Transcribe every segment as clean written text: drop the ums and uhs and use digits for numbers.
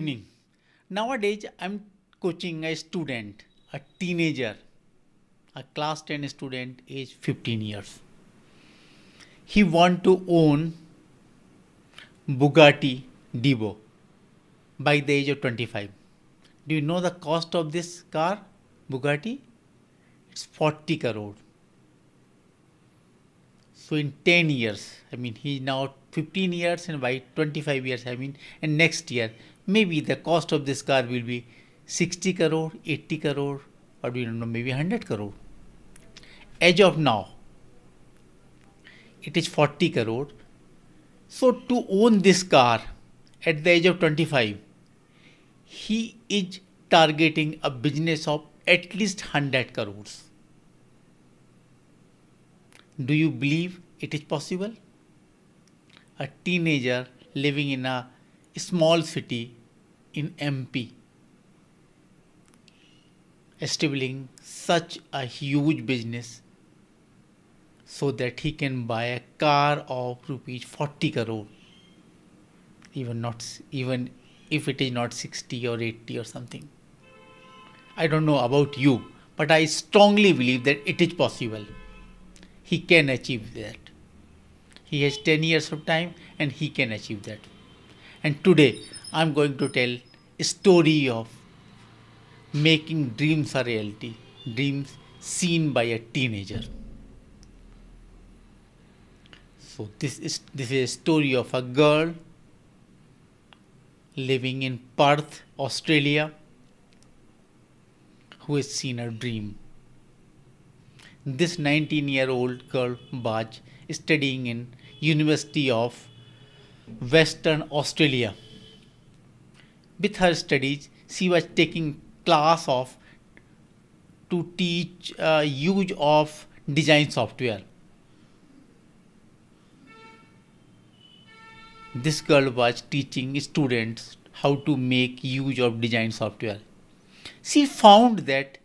Evening. Nowadays, I'm coaching a student, a teenager, a class 10 student, age 15 years. He want to own Bugatti Divo by the age of 25. Do you know the cost of this car, Bugatti? It's 40 crore. So in 10 years, he's now 15 years and by 25 years, and next year, maybe the cost of this car will be 60 crore, 80 crore, or we don't know, maybe 100 crore. As of now, it is 40 crore. So to own this car at the age of 25, he is targeting a business of at least 100 crores. Do you believe it is possible? A teenager living in a small city in MP establishing such a huge business so that he can buy a car of rupees 40 crore, even if it is not 60 or 80 or something. I don't know about you, but I strongly believe that it is possible. He can achieve that. He has 10 years of time and he can achieve that. And today I'm going to tell a story of making dreams a reality, dreams seen by a teenager. So this is a story of a girl living in Perth, Australia, who has seen her dream. This 19-year-old girl was studying in University of Western Australia. With her studies, she was taking class of to teach use of design software. This girl was teaching students how to make use of design software. She found that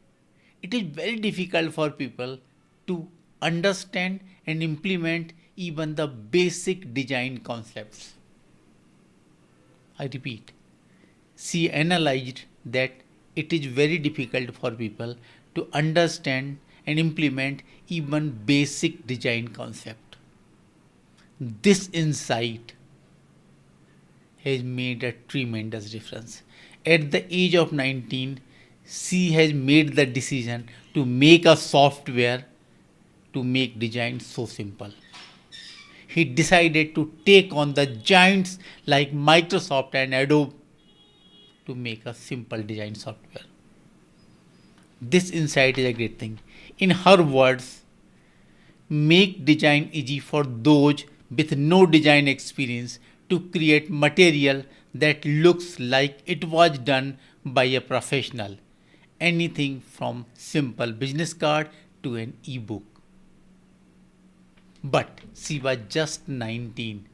it is very difficult for people to understand and implement even the basic design concepts. I repeat, she analyzed that it is very difficult for people to understand and implement even basic design concept. This insight has made a tremendous difference. At the age of 19, she has made the decision to make a software to make design so simple. He decided to take on the giants like Microsoft and Adobe to make a simple design software. This insight is a great thing. In her words, make design easy for those with no design experience to create material that looks like it was done by a professional. Anything from simple business card to an e-book. But she was just 19.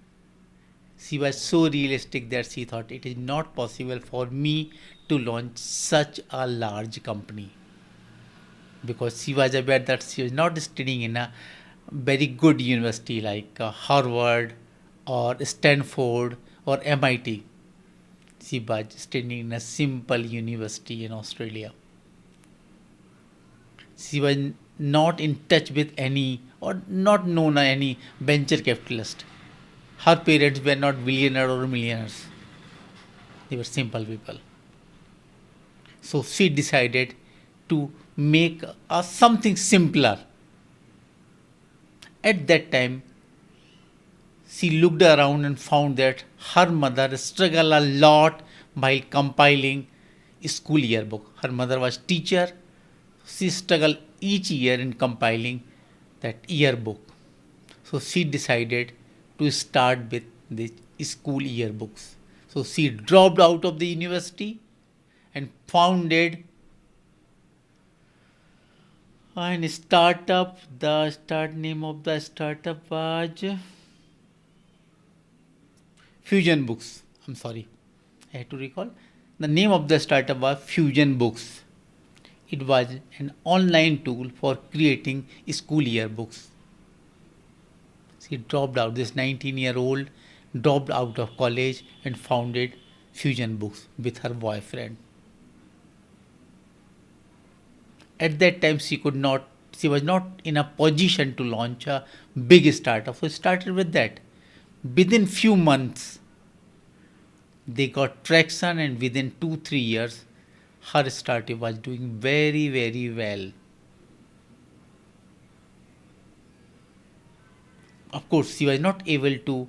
She was so realistic that she thought it is not possible for me to launch such a large company. Because she was aware that she was not studying in a very good university like Harvard or Stanford or MIT. She was studying in a simple university in Australia. She was not in touch with any or not known any venture capitalist. Her parents were not billionaires or millionaires. They were simple people. So she decided to make something simpler. At that time, she looked around and found that her mother struggled a lot while compiling school yearbook. Her mother was teacher. She struggled each year in compiling that yearbook. So she decided to start with the school yearbooks. So she dropped out of the university and founded an startup. The start name of the startup was Fusion Books. I'm sorry, I had to recall. The name of the startup was Fusion Books. It was an online tool for creating school yearbooks. She dropped out. This 19-year-old dropped out of college and founded Fusion Books with her boyfriend. At that time, she was not in a position to launch a big startup. So started with that. Within few months, they got traction, and within 2 3 years, her startup was doing very very well. Of course, she was not able to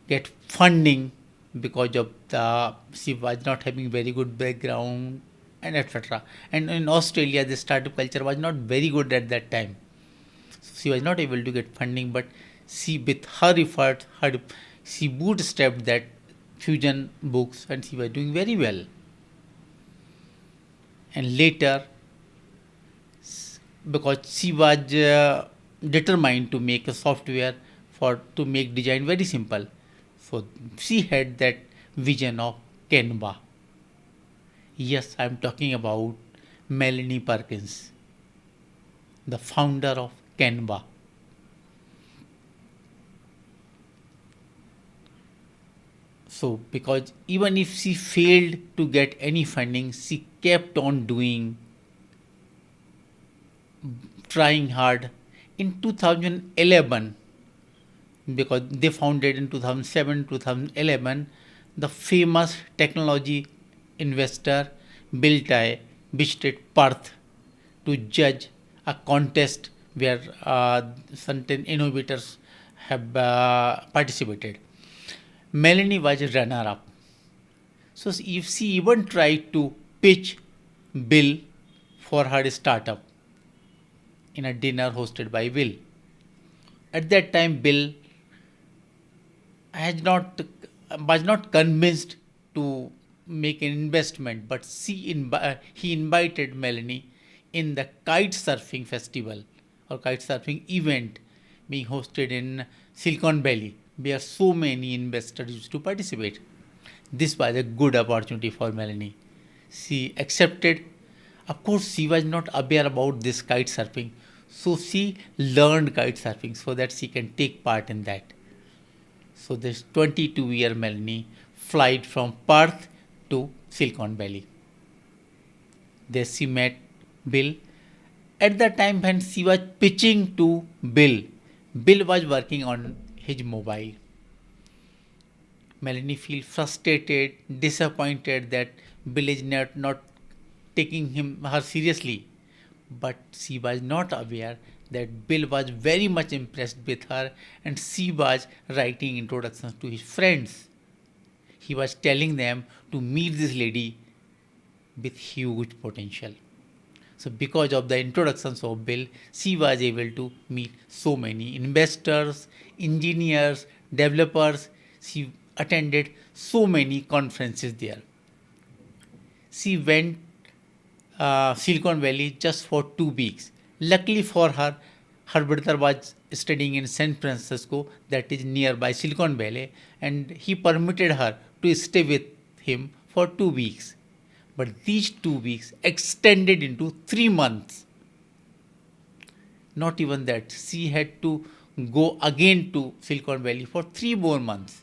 get funding because of the she was not having very good background and etc. And in Australia, the startup culture was not very good at that time. So she was not able to get funding, but she, with her effort, she bootstrapped that Fusion Books, and she was doing very well. And later, because she was determined to make a software for to make design very simple, so she had that vision of Canva. Yes, I'm talking about Melanie Perkins, the founder of Canva. So, because even if she failed to get any funding, she kept on doing, trying hard. In 2011, because they founded in 2007 2011, the famous technology investor Bill Tai visited Perth to judge a contest where certain innovators have participated. Melanie was a runner up. So if she even tried to pitch Bill for her startup in a dinner hosted by Bill. At that time, Bill has not was not convinced to make an investment, but he invited Melanie in the kite surfing festival or kite surfing event being hosted in Silicon Valley, where so many investors used to participate. This was a good opportunity for Melanie. She accepted. Of course, she was not aware about this kite surfing, so she learned kite surfing so that she can take part in that. So this 22-year Melanie flight from Perth to Silicon Valley. There she met Bill. At the time when she was pitching to Bill, Bill was working on his mobile. Melanie feels frustrated, disappointed that Bill is not taking her seriously. But she was not aware that Bill was very much impressed with her, and she was writing introductions to his friends. He was telling them to meet this lady with huge potential. So, because of the introductions of Bill, she was able to meet so many investors, engineers, developers. She attended so many conferences there. She went Silicon Valley just for 2 weeks. Luckily for her, her brother was studying in San Francisco, that is nearby Silicon Valley, and he permitted her to stay with him for 2 weeks. But these 2 weeks extended into 3 months. Not even that, she had to go again to Silicon Valley for 3 more months.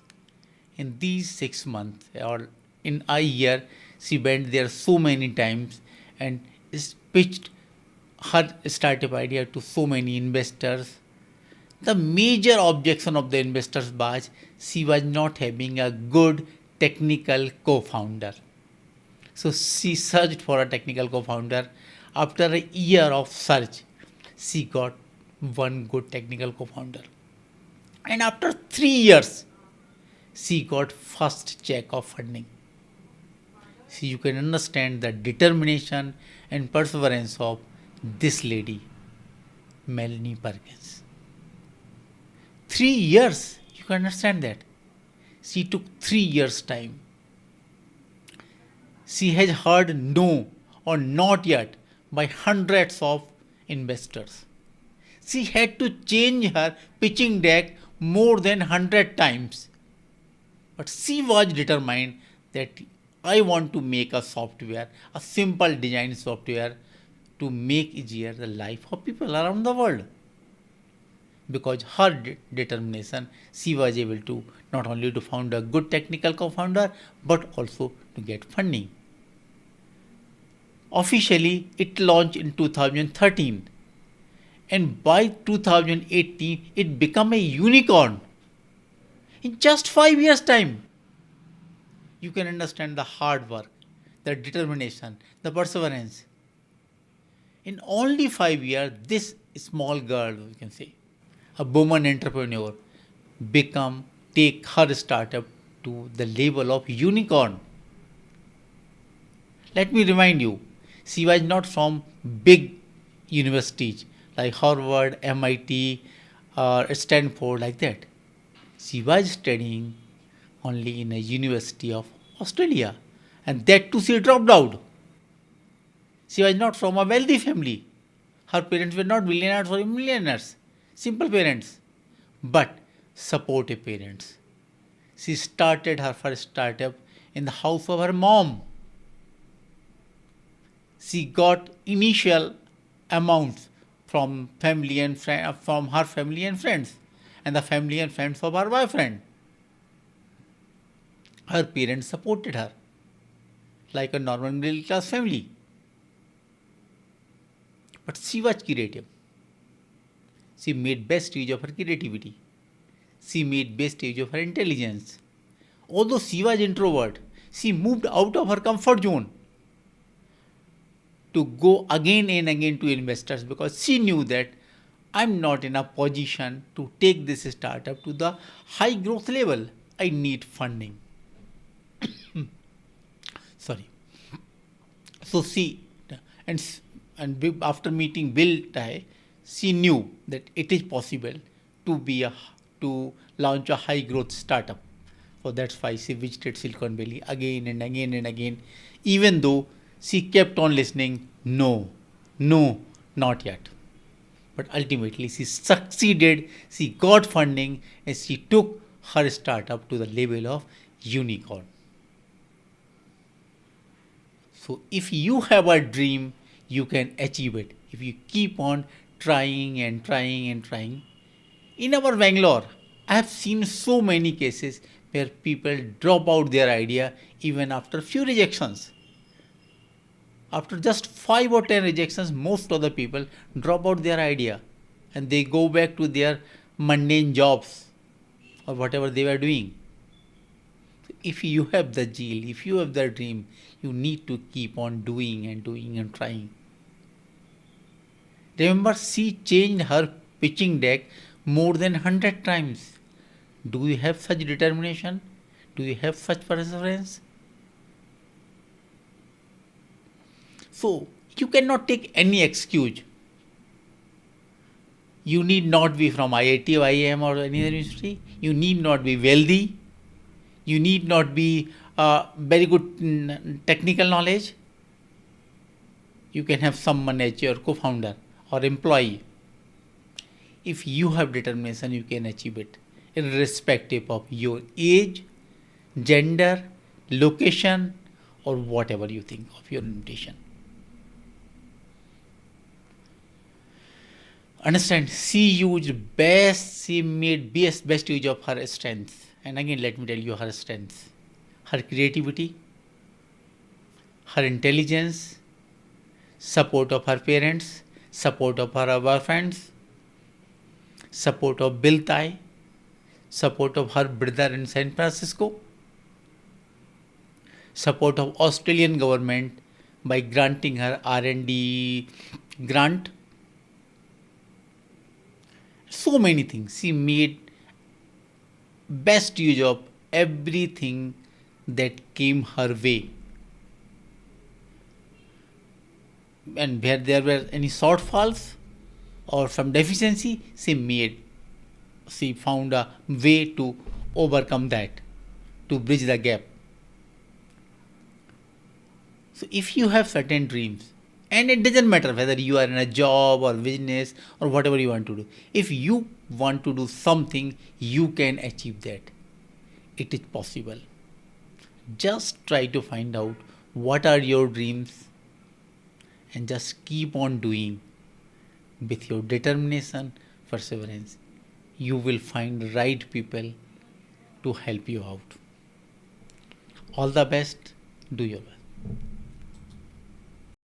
In these 6 months or in a year, she went there so many times and pitched her startup idea to so many investors. The major objection of the investors was she was not having a good technical co-founder. So she searched for a technical co-founder. After a year of search, she got one good technical co-founder. And after 3 years, she got first check of funding. So you can understand the determination and perseverance of this lady, Melanie Perkins. 3 years, you can understand that. She took 3 years' time. She has heard no or not yet by hundreds of investors. She had to change her pitching deck more than 100 times. But she was determined that I want to make a software, a simple design software to make easier the life of people around the world. Because her determination, she was able to not only to found a good technical co-founder but also to get funding. Officially, it launched in 2013, and by 2018, it became a unicorn in just 5 years' time. You can understand the hard work, the determination, the perseverance. In only 5 years, this small girl, we can say, a woman entrepreneur, become take her startup to the level of unicorn. Let me remind you, she was not from big universities like Harvard, MIT, or Stanford, like that. She was studying only in a university of Australia, and that too she dropped out. She was not from a wealthy family. Her parents were not billionaires or millionaires, simple parents, but supportive parents. She started her first startup in the house of her mom. She got initial amounts from from her family and friends, and the family and friends of her boyfriend. Her parents supported her like a normal middle class family. But she was creative. She made best use of her creativity. She made best use of her intelligence. Although she was introvert, she moved out of her comfort zone to go again and again to investors because she knew that I'm not in a position to take this startup to the high growth level. I need funding. Sorry. So she and after meeting Bill Tai, she knew that it is possible to be a to launch a high growth startup. So that's why she visited Silicon Valley again and again and again, even though she kept on listening, no, no, not yet. But ultimately, she succeeded, she got funding, and she took her startup to the level of unicorn. So, if you have a dream, you can achieve it. If you keep on trying and trying and trying. In our Bangalore, I have seen so many cases where people drop out their idea even after few rejections. After just 5 or 10 rejections, most of the people drop out their idea and they go back to their mundane jobs or whatever they were doing. If you have the zeal, if you have the dream, you need to keep on doing and doing and trying. Remember, she changed her pitching deck more than 100 times. Do you have such determination? Do you have such perseverance? So, you cannot take any excuse. You need not be from IIT or IIM or any other university. You need not be wealthy. You need not be very good technical knowledge. You can have someone as your co-founder or employee. If you have determination, you can achieve it, irrespective of your age, gender, location, or whatever you think of your limitation. Understand, she made best use of her strengths. And again, let me tell you her strengths: her creativity, her intelligence, support of her parents, support of her boyfriends, support of Bill Tai, support of her brother in San Francisco, support of Australian government by granting her R&D grant. So many things. She made best use of everything that came her way. And where there were any shortfalls or some deficiency, she found a way to overcome that, to bridge the gap. So if you have certain dreams, and it doesn't matter whether you are in a job or business or whatever you want to do, if you want to do something, you can achieve that. It is possible. Just try to find out what are your dreams and just keep on doing with your determination, perseverance. you will find right people to help you out. All the best. Do your best.